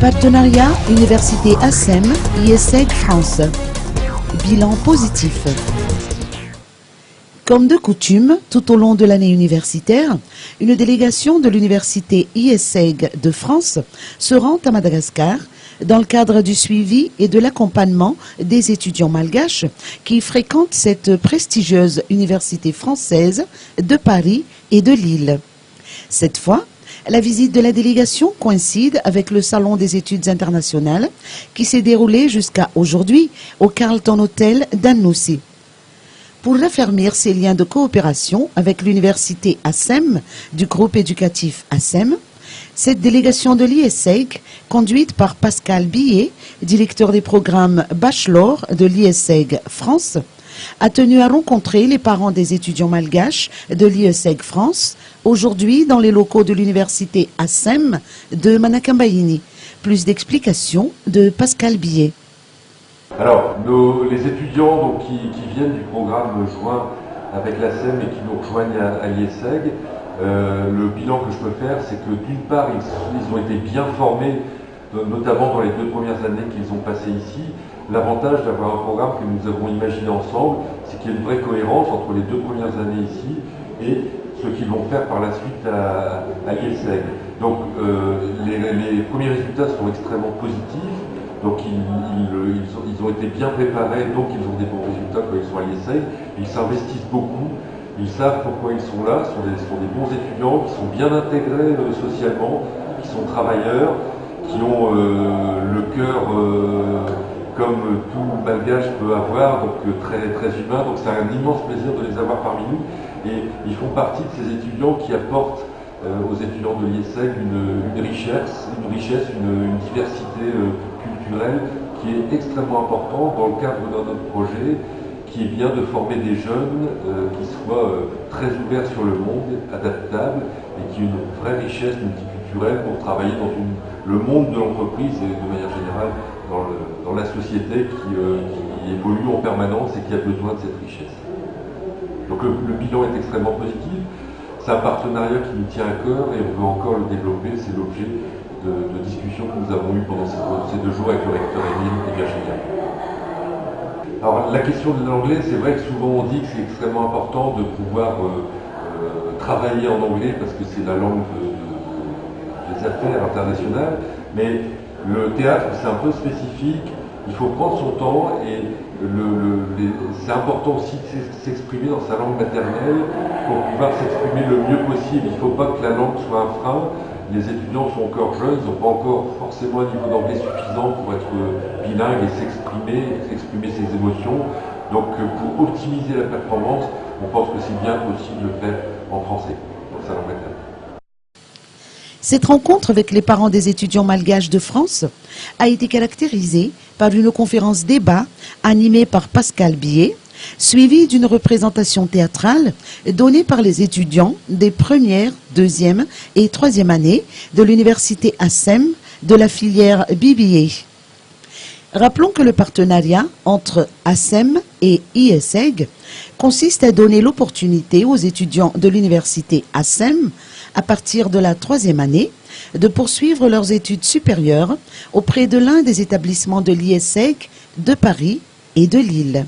Partenariat Université ASEM, IESEG France. Bilan positif. Comme de coutume, tout au long de l'année universitaire, une délégation de l'université IESEG de France se rend à Madagascar dans le cadre du suivi et de l'accompagnement des étudiants malgaches qui fréquentent cette prestigieuse université française de Paris et de Lille. Cette fois, la visite de la délégation coïncide avec le Salon des études internationales qui s'est déroulé jusqu'à aujourd'hui au Carlton Hotel d'Annecy. Pour raffermir ses liens de coopération avec l'université ASEM du groupe éducatif ASEM, cette délégation de l'IESEG, conduite par Pascal Billet, directeur des programmes Bachelor de l'IESEG France, a tenu à rencontrer les parents des étudiants malgaches de l'IESEG France, aujourd'hui dans les locaux de l'université ASEM de Manakambaini. Plus d'explications de Pascal Billet. Alors, les étudiants donc, qui viennent du programme joint avec l'ASEM et qui nous rejoignent à l'IESEG, le bilan que je peux faire, c'est que d'une part, ils ont été bien formés, notamment dans les 2 premières années qu'ils ont passées ici. L'avantage d'avoir un programme que nous avons imaginé ensemble, c'est qu'il y a une vraie cohérence entre les 2 premières années ici et ce qu'ils vont faire par la suite à l'IESEG. Donc les premiers résultats sont extrêmement positifs, donc ils ont été bien préparés, donc ils ont des bons résultats quand ils sont à l'IESEG. Ils s'investissent beaucoup, ils savent pourquoi ils sont là, ce sont des bons étudiants qui sont bien intégrés socialement, qui sont travailleurs, qui ont le cœur comme tout malgache peut avoir, donc très, très humain. Donc c'est un immense plaisir de les avoir parmi nous. Et ils font partie de ces étudiants qui apportent aux étudiants de l'IESEG une richesse, une diversité culturelle qui est extrêmement importante dans le cadre de notre projet, qui est bien de former des jeunes qui soient très ouverts sur le monde, adaptables, et qui ont une vraie richesse multiculturelle pour travailler dans le monde de l'entreprise et de manière générale dans la société qui évolue en permanence et qui a besoin de cette richesse. Donc le bilan est extrêmement positif. C'est un partenariat qui nous tient à cœur et on veut encore le développer. C'est l'objet de discussions que nous avons eues pendant ces 2 jours avec le recteur Émile et Virginia. Alors la question de l'anglais, c'est vrai que souvent on dit que c'est extrêmement important de pouvoir travailler en anglais parce que c'est la langue des affaires internationales, mais le théâtre c'est un peu spécifique, il faut prendre son temps et c'est important aussi de s'exprimer dans sa langue maternelle pour pouvoir s'exprimer le mieux possible. Il ne faut pas que la langue soit un frein. Les étudiants sont encore jeunes, ils n'ont pas encore forcément un niveau d'anglais suffisant pour être bilingue et exprimer ses émotions. Donc pour optimiser la performance, on pense que c'est bien aussi de le faire en français, dans sa langue maternelle. Cette rencontre avec les parents des étudiants malgaches de France a été caractérisée par une conférence débat animée par Pascal Billet, suivie d'une représentation théâtrale donnée par les étudiants des premières, 2e et 3e années de l'université ASEM de la filière BBA. Rappelons que le partenariat entre ASEM et IESEG consiste à donner l'opportunité aux étudiants de l'université ASEM, à partir de la 3e année, de poursuivre leurs études supérieures auprès de l'un des établissements de l'IESEG de Paris et de Lille.